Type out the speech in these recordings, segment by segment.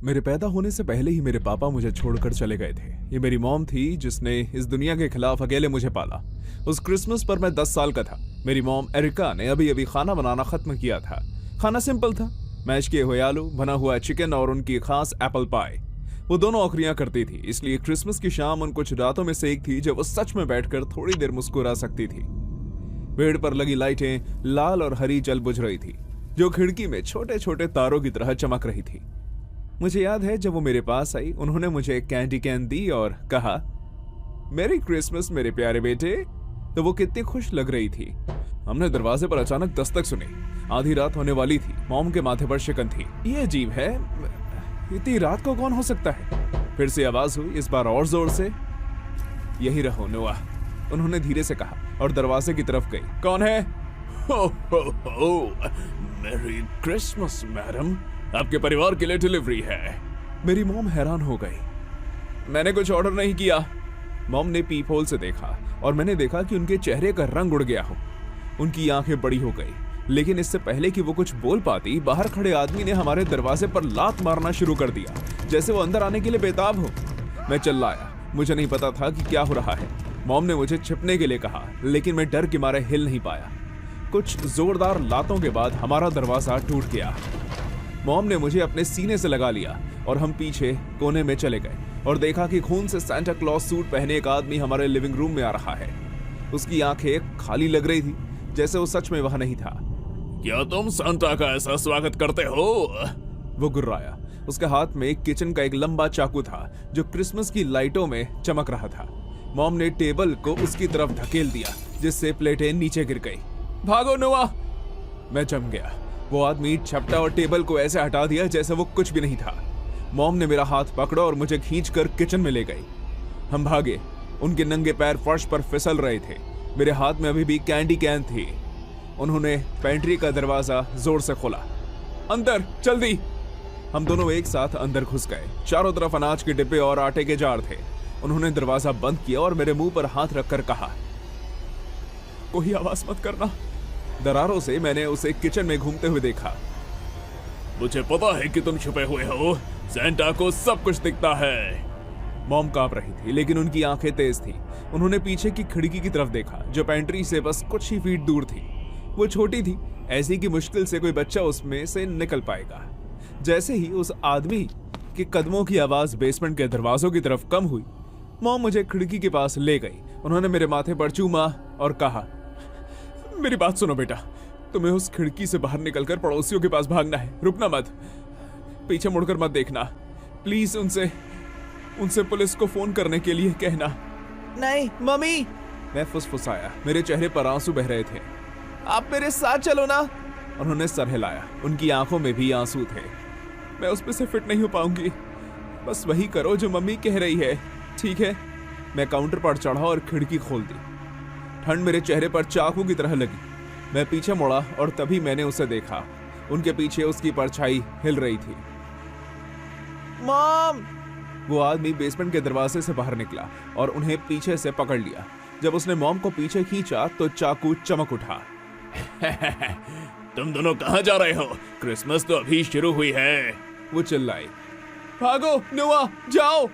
मेरे पैदा होने से पहले ही मेरे पापा मुझे छोड़कर चले गए थे। ये मेरी मॉम थी जिसने इस दुनिया के खिलाफ अकेले मुझे पाला। उस क्रिसमस पर मैं 10 साल का था। मेरी मॉम एरिका ने अभी अभी खाना बनाना खत्म किया था। खाना सिंपल था, मैश किए हुए आलू, बना हुआ चिकन और उनकी खास एप्पल पाई। वो दोनों औखरियां करती थी, इसलिए क्रिसमस की शाम उन कुछ रातों में से एक थी जब वो सच में बैठकर थोड़ी देर मुस्कुरा सकती थी। पेड़ पर लगी लाइटें लाल और हरी जल बुझ रही थी, जो खिड़की में छोटे छोटे तारों की तरह चमक रही थी। मुझे याद है जब वो मेरे पास आई, उन्होंने मुझे एक कैंडी कैन दी और कहा, मेरी क्रिसमस मेरे प्यारे बेटे। तो वो कितनी खुश लग रही थी। हमने दरवाजे पर अचानक दस्तक सुनी। आधी रात होने वाली थी। मॉम के माथे पर शिकन थी। ये अजीब है, इतनी रात को कौन हो सकता है? फिर से आवाज हुई, इस बार और जोर से। यही रहो नोआ, उन्होंने धीरे से कहा और दरवाजे की तरफ गई। कौन है? हो हो, मेरी क्रिसमस मैडम, आपके परिवार के लिए डिलीवरी है। मेरी मॉम हैरान हो गई। मैंने कुछ ऑर्डर नहीं किया। मॉम ने पीप होल से देखा और मैंने देखा कि उनके चेहरे का रंग उड़ गया हो। उनकी आंखें बड़ी हो गई, लेकिन इससे पहले कि वो कुछ बोल पाती, बाहर खड़े आदमी ने हमारे दरवाजे पर लात मारना शुरू कर दिया, जैसे वो अंदर आने के लिए बेताब हो। मैं चिल्लाया। मुझे नहीं पता था कि क्या हो रहा है। मॉम ने मुझे छिपने के लिए कहा, लेकिन मैं डर के मारे हिल नहीं पाया। कुछ जोरदार लातों के बाद हमारा दरवाजा टूट गया। मॉम ने मुझे अपने सीने से लगा लिया और हम पीछे कोने में चले गए और देखा कि खून से सांता क्लॉज सूट पहने एक आदमी हमारे लिविंग रूम में आ रहा है। उसकी आंखें खाली लग रही थी, जैसे वो सच में वहां नहीं था। क्या तुम सांता का ऐसा स्वागत करते हो? वो गुर्राया। उसके हाथ में किचन का एक लंबा चाकू था जो क्रिसमस की लाइटों में चमक रहा था। मॉम ने टेबल को उसकी तरफ धकेल दिया, जिससे प्लेटें नीचे गिर गई। भागो नोआ! मैं जम गया। वो आदमी झपटा और टेबल को ऐसे हटा दिया जैसे वो कुछ भी नहीं था। मॉम ने मेरा हाथ पकड़ा और मुझे खींचकर किचन में ले गई। हम भागे। उनके नंगे पैर फर्श पर फिसल रहे थे। मेरे हाथ में अभी भी कैंडी कैन थी। उन्होंने पेंट्री का दरवाजा जोर से खोला। अंदर, जल्दी! हम दोनों एक साथ अंदर घुस गए। चारों तरफ अनाज के डिब्बे और आटे के जार थे। उन्होंने दरवाजा बंद किया और मेरे मुंह पर हाथ रखकर कहा, कोई आवाज मत करना। दरारों से मैंने उसे किचन में घूमते हुए देखा। मुझे पता है कि तुम छुपे हुए हो। सैंटा को सब कुछ दिखता है। मॉम कांप रही थी, लेकिन उनकी आंखें तेज थी। उन्होंने पीछे की खिड़की की तरफ देखा, जो पेंट्री से बस कुछ ही फीट दूर थी। वो छोटी थी, ऐसी कि मुश्किल से कोई बच्चा उसमें से निकल पाएगा। जैसे ही उस आदमी के कदमों की आवाज बेसमेंट के दरवाजों की तरफ कम हुई, मॉम मुझे खिड़की के पास ले गई। उन्होंने मेरे माथे पर चूमा और कहा, मेरी बात सुनो बेटा, तुम्हें उस खिड़की से बाहर निकलकर पड़ोसियों के पास भागना है। रुकना मत, पीछे मुड़कर मत देखना। प्लीज उनसे पुलिस को फोन करने के लिए कहना। नहीं मम्मी, मैं फुसफुसाया। मेरे चेहरे पर आंसू बह रहे थे। आप मेरे साथ चलो ना। उन्होंने सर हिलाया। उनकी आंखों में भी आंसू थे। मैं उसमें से फिट नहीं हो पाऊंगी। बस वही करो जो मम्मी कह रही है, ठीक है? मैं काउंटर पर चढ़ा और खिड़की खोल दी। ठंड मेरे चेहरे पर चाकू की तरह लगी। मैं पीछे मुड़ा और तभी मैंने उसे देखा। उनके पीछे उसकी परछाई हिल रही थी। मॉम! वो आदमी बेसमेंट के दरवाजे से बाहर निकला और उन्हें पीछे से पकड़ लिया। जब उसने मॉम को पीछे खींचा तो चाकू चमक उठा। तुम दोनों कहां जा रहे हो? क्रिसमस तो अभी शुरू हुई है। वो चिल्लाई। भागो नोआ, जाओ!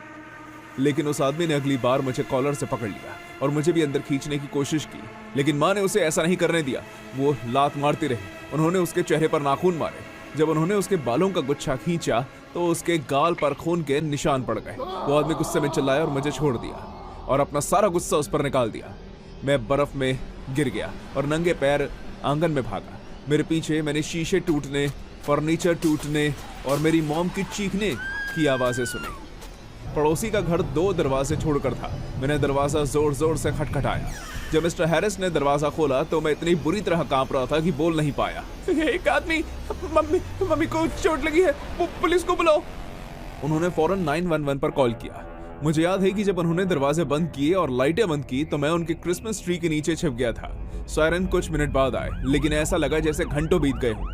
लेकिन उस आदमी ने अगली बार मुझे कॉलर से पकड़ लिया और मुझे भी अंदर खींचने की कोशिश की, लेकिन माँ ने उसे ऐसा नहीं करने दिया। वो लात मारती रही। उन्होंने उसके चेहरे पर नाखून मारे। जब उन्होंने उसके बालों का गुच्छा खींचा तो उसके गाल पर खून के निशान पड़ गए। वो आदमी गुस्से में चिल्लाया और मुझे छोड़ दिया और अपना सारा गुस्सा उस पर निकाल दिया। मैं बर्फ में गिर गया और नंगे पैर आंगन में भागा। मेरे पीछे मैंने शीशे टूटने, फर्नीचर टूटने और मेरी मॉम की चीखने की आवाजें सुनी। पड़ोसी का घर 2 दरवाजे छोड़कर था। मैंने दरवाजा जोर जोर से खटखटाया। जब मिस्टर हैरिस ने दरवाजा खोला तो मैं इतनी बुरी तरह कांप रहा था कि बोल नहीं पाया। एक आदमी, मम्मी को चोट लगी है, पुलिस को बुलाओ। उन्होंने फौरन 911 पर कॉल किया। मुझे याद है कि जब उन्होंने दरवाजे बंद किए और लाइटें बंद की तो मैं उनके क्रिसमस ट्री के नीचे छिप गया था। सायरन कुछ मिनट बाद आए, लेकिन ऐसा लगा जैसे घंटों बीत गए हों।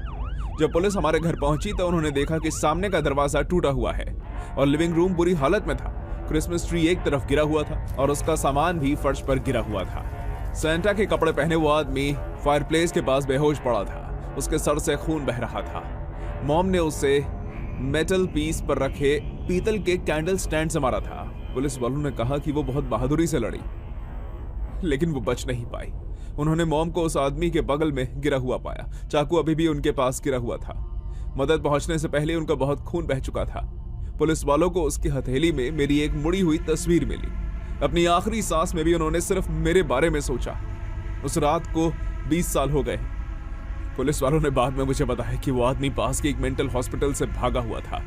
जब पुलिस हमारे घर पहुंची तो उन्होंने देखा कि सामने का दरवाजा टूटा हुआ है और लिविंग रूम बुरी हालत में था। क्रिसमस ट्री एक तरफ गिरा हुआ था और उसका सामान भी फर्श पर गिरा हुआ था। सैंटा के कपड़े पहने वो आदमी फायरप्लेस के पास बेहोश पड़ा था। उसके सर से खून बह रहा था। मॉम ने उसे मेटल पीस पर रखे पीतल के कैंडल स्टैंड से मारा था। पुलिस वालों ने कहा कि वो बहुत बहादुरी से लड़ी, लेकिन वो बच नहीं पाई। उन्होंने मॉम को उस आदमी के बगल में गिरा हुआ पाया। चाकू अभी भी उनके पास गिरा हुआ था। मदद पहुंचने से पहले उनका बहुत खून बह चुका था। पुलिस वालों को उसकी हथेली में मेरी एक मुड़ी हुई तस्वीर मिली। अपनी आखिरी सांस में भी उन्होंने सिर्फ मेरे बारे में सोचा। उस रात को 20 साल हो गए। पुलिस वालों ने बाद में मुझे बताया कि वो आदमी पास के एक मेंटल हॉस्पिटल से भागा हुआ था।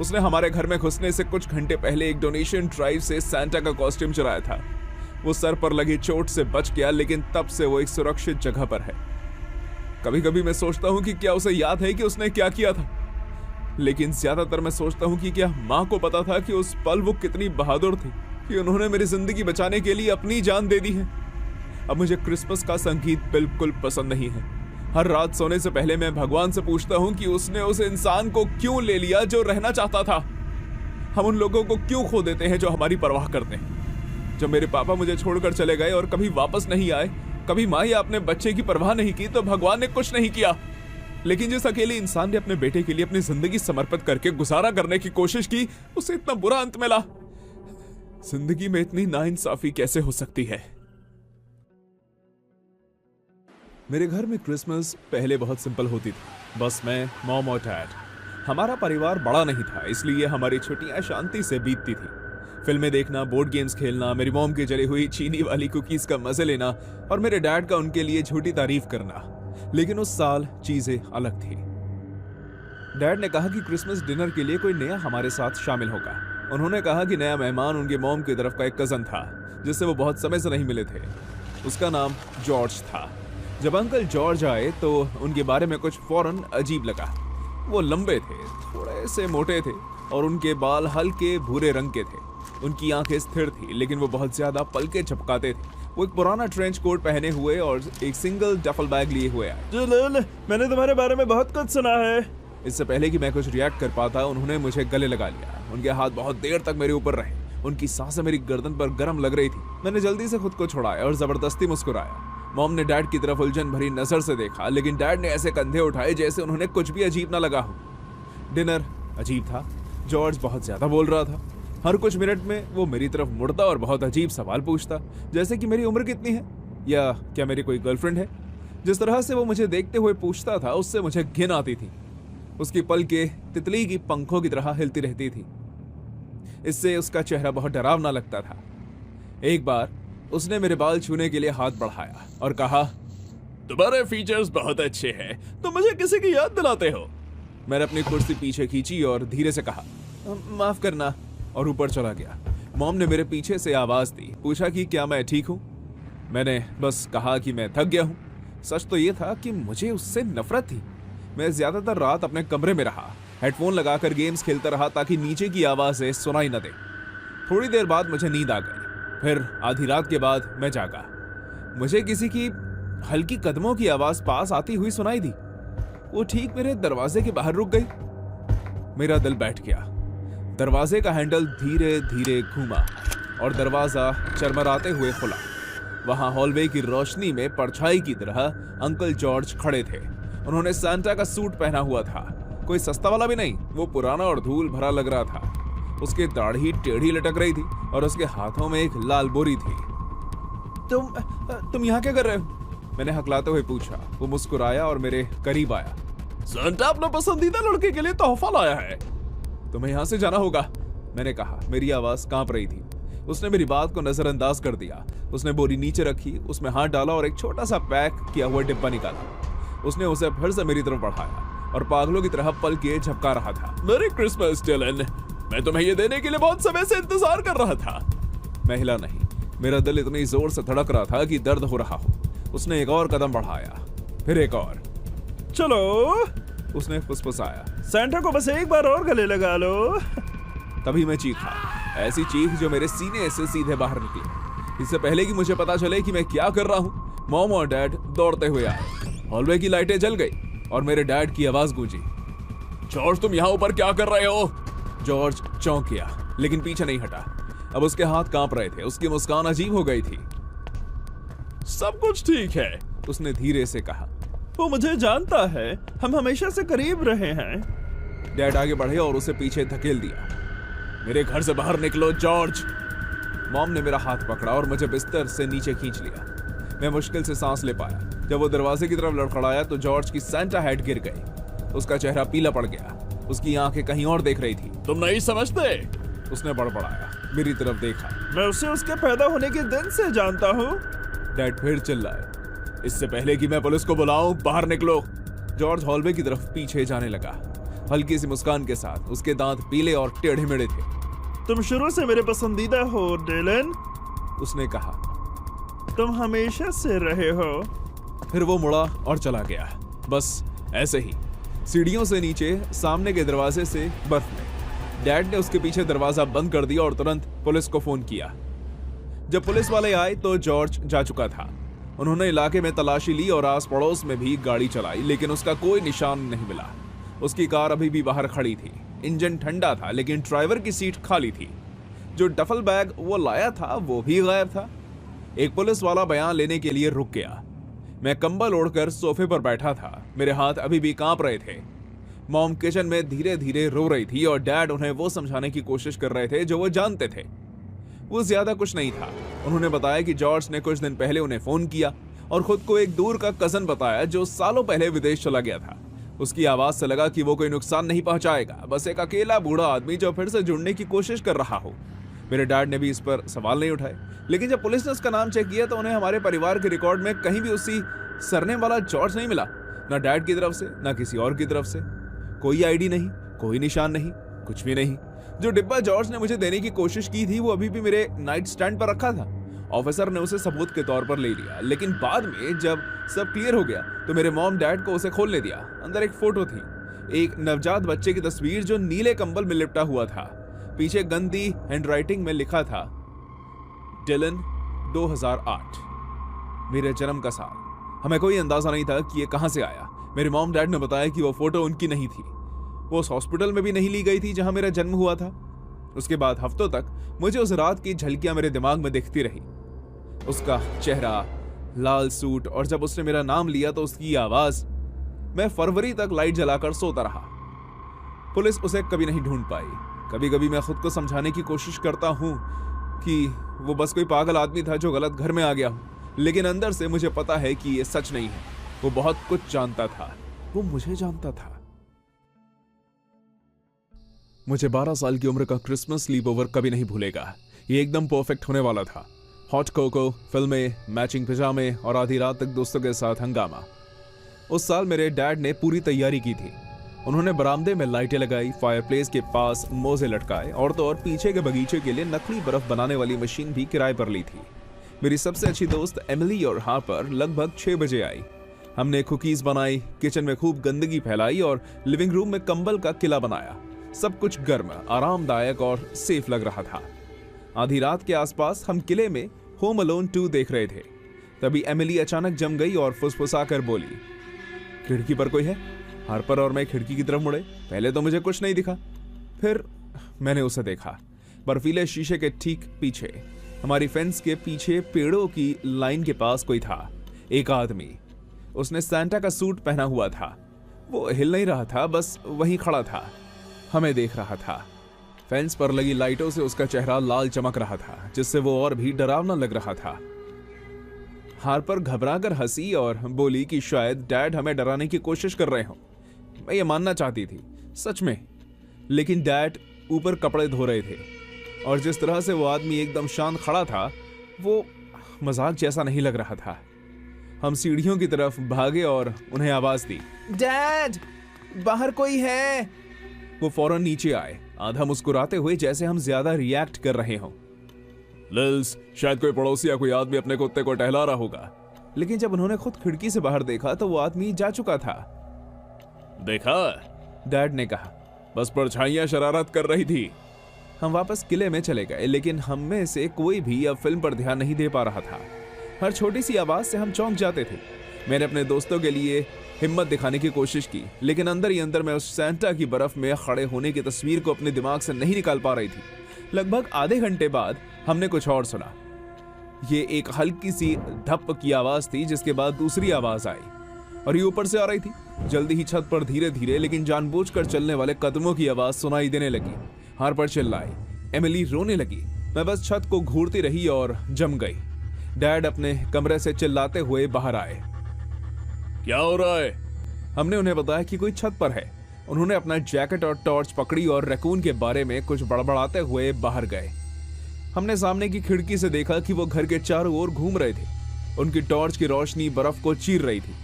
उसने हमारे घर में घुसने से कुछ घंटे पहले एक डोनेशन ड्राइव से सैंटा का कॉस्ट्यूम चुराया था। वो सर पर लगी चोट से बच गया, लेकिन तब से वो एक सुरक्षित जगह पर है। कभी कभी मैं सोचता हूँ कि क्या उसे याद है कि उसने क्या किया था, लेकिन ज्यादातर मैं सोचता हूँ कि क्या माँ को पता था कि उस पल वो कितनी बहादुर थी कि उन्होंने मेरी जिंदगी बचाने के लिए अपनी जान दे दी है। अब मुझे क्रिसमस का संगीत बिल्कुल पसंद नहीं है। हर रात सोने से पहले मैं भगवान से पूछता हूँ कि उसने उस इंसान को क्यों ले लिया जो रहना चाहता था। हम उन लोगों को क्यों खो देते हैं जो हमारी परवाह करते हैं। जब मेरे पापा मुझे छोड़कर चले गए और कभी वापस नहीं आए, कभी माँ या अपने बच्चे की परवाह नहीं की, तो भगवान ने कुछ नहीं किया। लेकिन जिस अकेले इंसान ने अपने बेटे के लिए अपनी जिंदगी समर्पित करके गुजारा करने की कोशिश की, उसे इतना बुरा अंत मिला। जिंदगी में इतनी नाइंसाफी कैसे हो सकती है। मेरे घर में क्रिसमस पहले बहुत सिंपल होती थी। बस मैं, मॉम और डैड। हमारा परिवार बड़ा नहीं था, इसलिए हमारी छुट्टियां शांति से बीतती थी। फिल्में देखना, बोर्ड गेम्स खेलना, मेरी मॉम की जली हुई चीनी वाली कुकीज का मजे लेना और मेरे डैड का उनके लिए झूठी तारीफ करना। लेकिन उस साल चीजें अलग थी। डैड ने कहा कि क्रिसमस डिनर के लिए कोई नया हमारे साथ शामिल होगा। उन्होंने कहा कि नया मेहमान उनके मॉम की तरफ का एक कजन था, जिससे वो बहुत समय से नहीं मिले थे। उसका नाम जॉर्ज था। जब अंकल जॉर्ज आए तो उनके बारे में कुछ फौरन अजीब लगा। वो लंबे थे, थोड़े से मोटे थे और उनके बाल हल्के भूरे रंग के थे। उनकी आंखें स्थिर थी, लेकिन वो बहुत ज्यादा पलके झपकाते थे। वो एक पुराना ट्रेंच कोट पहने हुए और एक सिंगल डफल बैग लिए हुए आए। जलाल, मैंने तुम्हारे बारे में बहुत कुछ सुना है। इससे पहले कि मैं कुछ रिएक्ट कर पाता, उन्होंने मुझे गले लगा लिया। उनके हाथ बहुत देर तक मेरे ऊपर रहे। उनकी सांसें मेरी गर्दन पर गर्म लग रही थी। मैंने जल्दी से खुद को छुड़ाया और जबरदस्ती मुस्कुराया। मॉम ने डैड की तरफ उलझन भरी नजर से देखा, लेकिन डैड ने ऐसे कंधे उठाए जैसे उन्होंने कुछ भी अजीब ना लगा हो। डिनर अजीब था। जॉर्ज बहुत ज्यादा बोल रहा था। हर कुछ मिनट में वो मेरी तरफ मुड़ता और बहुत अजीब सवाल पूछता, जैसे कि मेरी उम्र कितनी है या क्या मेरी कोई गर्लफ्रेंड है। जिस तरह से वो मुझे देखते हुए पूछता था, उससे मुझे घिन आती थी। उसकी पलकें तितली की पंखों की तरह हिलती रहती थी। इससे उसका चेहरा बहुत डरावना लगता था। एक बार उसने मेरे बाल छूने के लिए हाथ बढ़ाया और कहा, तुम्हारे फीचर्स बहुत अच्छे हैं, तुम मुझे किसी की याद दिलाते हो। मैंने अपनी कुर्सी पीछे खींची और धीरे से कहा, माफ करना, और ऊपर चला गया। मॉम ने मेरे पीछे से आवाज दी, पूछा कि क्या मैं ठीक हूँ। मैंने बस कहा कि मैं थक गया हूँ। सच तो ये था कि मुझे उससे नफरत थी। मैं ज्यादातर रात अपने कमरे में रहा, हेडफोन लगाकर गेम्स खेलता रहा ताकि नीचे की आवाजें सुनाई न दे। थोड़ी देर बाद मुझे नींद आ गई। फिर आधी रात के बाद मैं जागा। मुझे किसी की हल्की कदमों की आवाज पास आती हुई सुनाई दी। वो ठीक मेरे दरवाजे के बाहर रुक गई। मेरा दिल बैठ गया। दरवाजे का हैंडल धीरे धीरे घूमा और दरवाजा चरमराते हुए खुला। वहां हॉलवे की रोशनी में परछाई की तरह अंकल जॉर्ज खड़े थे। उन्होंने सैंटा का सूट पहना हुआ था, कोई सस्ता वाला भी नहीं। वो पुराना और धूल भरा लग रहा था। उसकी दाढ़ी टेढ़ी लटक रही थी और उसके हाथों में एक लाल बोरी थी। तुम यहाँ क्या कर रहे हो? मैंने हकलाते हुए पूछा। वो मुस्कुराया और मेरे करीब आया। सैंटा अपने पसंदीदा लड़के के लिए तोहफा लाया है। तुम्हें यहाँ से जाना होगा, मैंने कहा। मेरी आवाज कांप रही थी। उसने मेरी बात को नजरअंदाज कर दिया। उसने बोरी नीचे रखी, उसमें हाथ डाला और एक छोटा सा पैक किया हुआ डिब्बा निकाला। उसने उसे फिर से मेरी तरफ बढ़ाया और पागलों की तरह पल के झपका रहा था। मेरी क्रिसमस डिलन, मैं तुम्हें ये देने के लिए बहुत समय से इंतजार कर रहा था। मैं हिला नहीं। मेरा दिल इतनी जोर से धड़क रहा था कि दर्द हो रहा हो। उसने एक और कदम बढ़ाया, फिर एक और। चलो, उसने फुसफुसाया, सैंटा को बस एक बार और गले लगा लो। तभी मैं चीखा, ऐसी चीख जो मेरे सीने से सीधे बाहर निकली। इससे पहले कि मुझे पता चले कि मैं क्या कर रहा हूँ, मॉम और डैड दौड़ते हुए आए। हॉलवे की लाइटें जल गई और मेरे डैड की आवाज गूंजी, जॉर्ज तुम यहाँ ऊपर क्या कर रहे हो? जॉर्ज चौंक गया, लेकिन पीछे नहीं हटा। अब उसके हाथ कांप रहे थे। उसकी मुस्कान अजीब हो गई थी। सब कुछ ठीक है, उसने धीरे से कहा। वो मुझे जानता है, हम हमेशा से करीब रहे हैं। डैड आगे बढ़े और उसे पीछे धकेल दिया। मेरे घर से बाहर निकलो जॉर्ज। मॉम ने मेरा हाथ पकड़ा और मुझे बिस्तर से नीचे खींच लिया। मैं मुश्किल से सांस ले पाया। जब वो दरवाजे की तरफ लड़खड़ाया तो जॉर्ज की सैंटा हैट गिर गई। उसका चेहरा पीला पड़ गया। उसकी आंखें कहीं और देख रही थी। तुम नहीं समझते? उसने बड़बड़ाया, मेरी तरफ देखा। मैं उसे उसके पैदा होने के दिन से जानता हूँ। डैड फिर चिल्लाए, इससे पहले कि मैं पुलिस को बुलाऊं, बाहर निकलो। जॉर्ज हॉलवे की तरफ पीछे जाने लगा, हल्की सी मुस्कान के साथ। उसके दांत पीले और टेढ़े मेढ़े थे। तुम शुरू से मेरे पसंदीदा हो डिलन, उसने कहा। तुम हमेशा से रहे हो। फिर वो मुड़ा और चला गया। बस ऐसे ही, सीढ़ियों से नीचे सामने के दरवाजे से बर्फ में। डैड ने उसके पीछे दरवाजा बंद कर दिया और तुरंत पुलिस को फोन किया। जब पुलिस वाले आए तो जॉर्ज जा चुका था। उन्होंने इलाके में तलाशी ली और आस पड़ोस में भी गाड़ी चलाई, लेकिन उसका कोई निशान नहीं मिला। उसकी कार अभी भी बाहर खड़ी थी। इंजन ठंडा था, लेकिन ड्राइवर की सीट खाली थी। जो डफल बैग वो लाया था वो भी गायब था। एक पुलिस वाला बयान लेने के लिए रुक गया। मैं कंबल ओढ़कर सोफे पर बैठा था। मेरे हाथ अभी भी कांप रहे थे। मॉम किचन में धीरे धीरे रो रही थी और डैड उन्हें वो समझाने की कोशिश कर रहे थे जो वो जानते थे। वो ज्यादा कुछ नहीं था। उन्होंने बताया कि जॉर्ज ने कुछ दिन पहले उन्हें फोन किया और खुद को एक दूर का कजन बताया जो सालों पहले विदेश चला गया था। उसकी आवाज से लगा कि वो कोई नुकसान नहीं पहुंचाएगा, बस एक अकेला बूढ़ा आदमी जो फिर से जुड़ने की कोशिश कर रहा हो। मेरे डैड ने भी इस पर सवाल नहीं उठाए, लेकिन जब पुलिस ने उसका नाम चेक किया तो उन्हें हमारे परिवार के रिकॉर्ड में कहीं भी उसी सरनेम वाला जॉर्ज नहीं मिला। ना डैड की तरफ से, ना किसी और की तरफ से। कोई आईडी नहीं, कोई निशान नहीं, कुछ भी नहीं। जो डिब्बा जॉर्ज ने मुझे देने की कोशिश की थी वो अभी भी मेरे नाइट स्टैंड पर रखा था। ऑफिसर ने उसे सबूत के तौर पर ले लिया, लेकिन बाद में जब सब क्लियर हो गया तो मेरे मॉम डैड को उसे खोलने दिया। अंदर एक फोटो थी, एक नवजात बच्चे की तस्वीर जो नीले कंबल में लिपटा हुआ था। पीछे गंदी हैंडराइटिंग में लिखा था डिलन 2008, मेरे जन्म का साल। हमें कोई अंदाजा नहीं था कि ये कहां से आया। मेरे मॉम डैड ने बताया कि वो फोटो उनकी नहीं थी। वो उस हॉस्पिटल में भी नहीं ली गई थी जहां मेरा जन्म हुआ था। उसके बाद हफ्तों तक मुझे उस रात की झलकियां मेरे दिमाग में दिखती रही। उसका चेहरा, लाल सूट, और जब उसने मेरा नाम लिया तो उसकी आवाज। मैं फरवरी तक लाइट जलाकर सोता रहा। पुलिस उसे कभी नहीं ढूंढ पाई। कभी कभी मैं खुद को समझाने की कोशिश करता हूं कि वो बस कोई पागल आदमी था जो गलत घर में आ गया हूं, लेकिन अंदर से मुझे पता है कि ये सच नहीं है। वो बहुत कुछ जानता था। वो मुझे जानता था। मुझे 12 साल की उम्र का क्रिसमस स्लीप ओवर कभी नहीं भूलेगा। ये एकदम परफेक्ट होने वाला था। हॉट कोको, फिल्में, मैचिंग पिजामे और आधी रात तक दोस्तों के साथ हंगामा। उस साल मेरे डैड ने पूरी तैयारी की थी। उन्होंने बरामदे में लाइटें लगाई, फायरप्लेस के पास मोजे लटकाए और तो और पीछे के बगीचे के लिए नकली बर्फ बनाने वाली मशीन भी किराए पर ली थी। मेरी सबसे अच्छी दोस्त एमिली और हार्पर लगभग 6 बजे आई। हमने कुकीज बनाई, किचन में खूब गंदगी फैलाई और लिविंग रूम में कंबल का किला बनाया। सब कुछ गर्म, आरामदायक और सेफ लग रहा था। आधी रात के आसपास हम किले में होम अलोन 2 देख रहे थे। तभी एमिली अचानक जम गई और फुसफुसाकर बोली, खिड़की पर कोई है? हार्पर और मैं खिड़की की तरफ मुड़े। पहले तो मुझे कुछ नहीं दिखा, फिर मैंने उसे देखा। बर्फीले शीशे के ठीक पीछे, हमारी फेंस के पीछे पेड़ों की लाइन के पास कोई था। एक आदमी। उसने सैंटा का सूट पहना हुआ था। वो हिल नहीं रहा था, बस वहीं खड़ा था, हमें देख रहा था। फेंस पर लगी लाइटों से उसका चेहरा लाल चमक रहा था, जिससे वो और भी डरावना लग रहा था। हार्पर घबराकर हंसी और बोली कि शायद डैड हमें डराने की कोशिश कर रहे हो। मैं ये मानना चाहती थी, सच में, लेकिन डैड ऊपर कपड़े धो रहे थे और जिस तरह से वो आदमी एकदम शांत खड़ा था वो मजाक जैसा नहीं लग रहा था। हम सीढ़ियों की तरफ भागे और उन्हें आवाज दी, डैड, बाहर कोई है। वो फौरन नीचे आए, आधा मुस्कुराते हुए जैसे हम ज्यादा रिएक्ट कर रहे हों। लिल्स, शायद कोई पड़ोसी या कोई आदमी अपने कुत्ते को टहला रहा होगा। लेकिन जब उन्होंने खुद खिड़की से बाहर देखा तो वो आदमी जा चुका था। देखा? डैड ने कहा। बस परछाइयां शरारत कर रही थी। हम वापस किले में चले गए, लेकिन हम में से कोई भी अब फिल्म पर ध्यान नहीं दे पा रहा था। हर छोटी सी आवाज से हम चौंक जाते थे। मैंने अपने दोस्तों के लिए हिम्मत दिखाने की कोशिश की, लेकिन अंदर ही अंदर मैं उस सैंटा की बर्फ में खड़े होने की तस्वीर को अपने दिमाग से नहीं निकाल पा रही थी। लगभग आधे घंटे बाद हमने कुछ और सुना। ये एक हल्की सी धप की आवाज थी, जिसके बाद दूसरी आवाज आई। और ये ऊपर से आ रही थी। जल्दी ही छत पर धीरे धीरे लेकिन जानबूझकर चलने वाले कदमों की आवाज सुनाई देने लगी। हार्पर चिल्लाई, एमिली रोने लगी। मैं बस छत को घूरती रही और जम गई। डैड अपने कमरे से चिल्लाते हुए बाहर आए। क्या हो रहा है? हमने उन्हें बताया कि कोई छत पर है। उन्होंने अपना जैकेट और टॉर्च पकड़ी और रैकून के बारे में कुछ बड़बड़ाते हुए बाहर गए। हमने सामने की खिड़की से देखा कि वो घर के चारों ओर घूम रहे थे। उनकी टॉर्च की रोशनी बर्फ को चीर रही थी।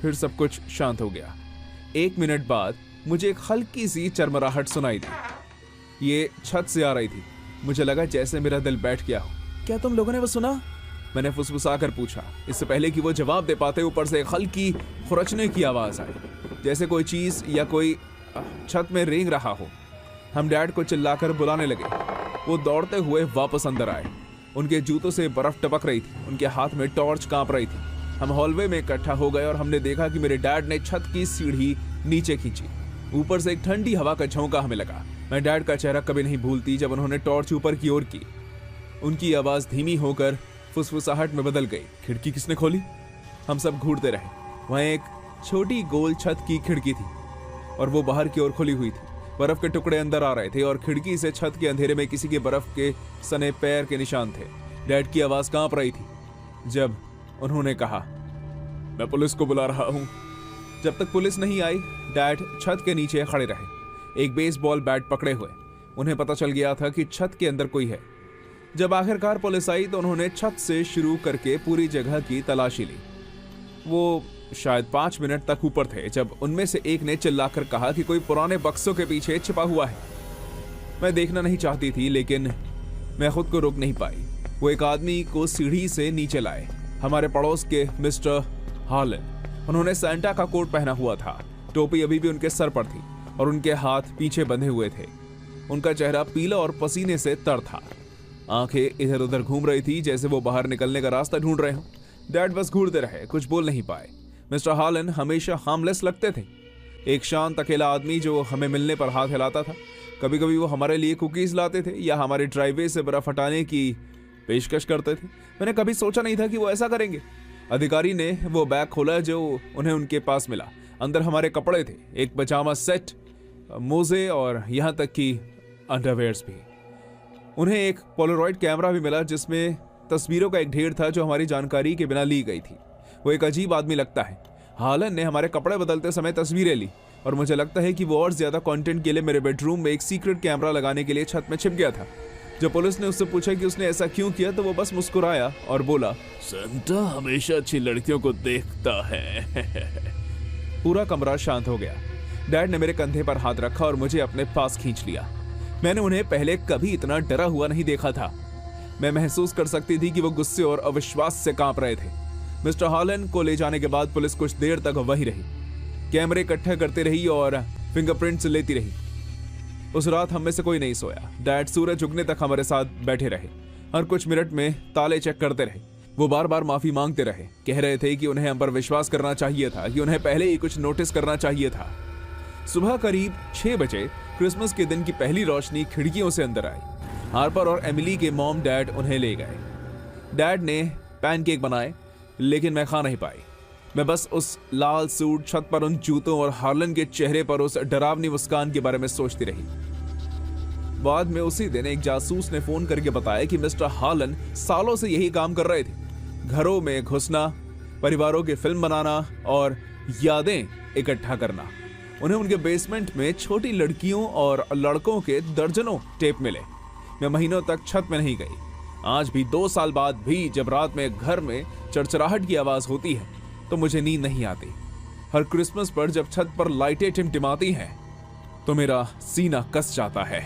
फिर सब कुछ शांत हो गया। 1 मिनट बाद मुझे एक हल्की सी चरमराहट सुनाई दी। ये छत से आ रही थी। मुझे लगा जैसे मेरा दिल बैठ गया हो। क्या तुम लोगों ने वो सुना? मैंने फुसफुसाकर पूछा। इससे पहले कि वो जवाब दे पाते ऊपर से एक हल्की खुरचने की आवाज आई, जैसे कोई चीज या कोई छत में रेंग रहा हो। हम डैड को चिल्लाकर बुलाने लगे। वो दौड़ते हुए वापस अंदर आए। उनके जूतों से बर्फ टपक रही थी। उनके हाथ में टॉर्च कांप रही थी। हम हॉलवे में इकट्ठा हो गए और हमने देखा कि मेरे डैड ने छत की सीढ़ी नीचे खींची। ऊपर से एक ठंडी हवा का झोंका हमें लगा। मैं डैड का चेहरा कभी नहीं भूलती जब उन्होंने टॉर्च ऊपर की ओर की। उनकी आवाज धीमी होकर फुसफुसाहट में बदल गई। खिड़की किसने खोली? हम सब घूरते रहे। वहां एक छोटी गोल छत की खिड़की थी और वो बाहर की ओर खुली हुई थी। बर्फ के टुकड़े अंदर आ रहे थे और खिड़की से छत के अंधेरे में किसी के बर्फ के सने पैर के निशान थे। डैड की आवाज कांप रही थी जब उन्होंने कहा, मैं पुलिस को बुला रहा हूं। जब तक पुलिस नहीं आई, डैड छत के नीचे खड़े रहे, एक बेसबॉल बैट पकड़े हुए। उन्हें पता चल गया था कि छत के अंदर कोई है। जब आखिरकार पुलिस आई तो उन्होंने छत से शुरू करके पूरी जगह की तलाशी ली। वो शायद 5 मिनट तक ऊपर थे जब उनमें से एक ने चिल्लाकर कहा कि कोई पुराने बक्सों के पीछे छिपा हुआ है। मैं देखना नहीं चाहती थी लेकिन मैं खुद को रोक नहीं पाई। वो एक आदमी को सीढ़ी से नीचे लाए, हमारे पड़ोस के मिस्टर हॉलन। उन्होंने सैंटा का कोट पहना हुआ था। टोपी अभी भी उनके सर पर थी और उनके हाथ पीछे बंधे हुए थे। उनका चेहरा पीला और पसीने से तर था। आंखें इधर उधर घूम रही थी जैसे वो बाहर निकलने का रास्ता ढूंढ रहे हो। डैड बस घूरते रहे, कुछ बोल नहीं पाए। मिस्टर हॉलन हमेशा हार्मलेस लगते थे, एक शांत अकेला आदमी जो हमें मिलने पर हाथ हिलाता था। कभी कभी वो हमारे लिए कुकीज लाते थे या हमारे ड्राइववे से बर्फ हटाने की पेशकश करते थे। मैंने कभी सोचा नहीं था कि वो ऐसा करेंगे। अधिकारी ने वो बैग खोला जो उन्हें उनके पास मिला। अंदर हमारे कपड़े थे, एक पजामा सेट, मोजे और यहाँ तक कि अंडरवेयर्स भी। उन्हें एक पोलरॉइड कैमरा भी मिला जिसमें तस्वीरों का एक ढेर था जो हमारी जानकारी के बिना ली गई थी। वो एक अजीब आदमी लगता है। हालन ने हमारे कपड़े बदलते समय तस्वीरें ली और मुझे लगता है कि वो और ज्यादा कंटेंट के लिए मेरे बेडरूम में एक सीक्रेट कैमरा लगाने के लिए छत में छिप गया था। जब पुलिस ने उससे पूछा कि उसने ऐसा क्यों किया तो वो बस मुस्कुराया और बोला, सेंटा हमेशा अच्छी लड़कियों को देखता है। पूरा कमरा शांत हो गया। डैड ने मेरे कंधे पर हाथ रखा और मुझे अपने पास खींच लिया। मैंने उन्हें पहले कभी इतना डरा हुआ नहीं देखा था। मैं महसूस कर सकती थी कि वो गुस्से और अविश्वास से कांप रहे थे। मिस्टर हॉलन को ले जाने के बाद पुलिस कुछ देर तक वहीं रही, कैमरे इकट्ठे करती रही और फिंगरप्रिंट्स लेती रही। उस रात हम में से कोई नहीं सोया। डैड सूरज उगने तक हमारे साथ बैठे रहे। हर कुछ मिनट में ताले चेक करते रहे। वो बार बार माफी मांगते रहे, कह रहे थे कि उन्हें हम पर विश्वास करना चाहिए था, कि उन्हें पहले ही कुछ नोटिस करना चाहिए था। सुबह करीब 6 बजे क्रिसमस के दिन की पहली रोशनी खिड़कियों से अंदर आई। हार्पर और एमिली के मॉम डैड उन्हें ले गए। डैड ने पैनकेक बनाए लेकिन मैं खा नहीं पाई। मैं बस उस लाल सूट, छत पर उन जूतों और हार्लन के चेहरे पर उस डरावनी मुस्कान के बारे में सोचती रही। बाद में उसी दिन एक जासूस ने फोन करके बताया कि मिस्टर हार्लन सालों से यही काम कर रहे थे, घरों में घुसना, परिवारों की फिल्म बनाना और यादें इकट्ठा करना। उन्हें उनके बेसमेंट में छोटी लड़कियों और लड़कों के दर्जनों टेप मिले। मैं महीनों तक छत में नहीं गई। आज भी 2 साल बाद भी जब रात में घर में चरचराहट की आवाज होती है तो मुझे नींद नहीं आती। हर क्रिसमस पर जब छत पर लाइटें टिमटिमाती हैं तो मेरा सीना कस जाता है।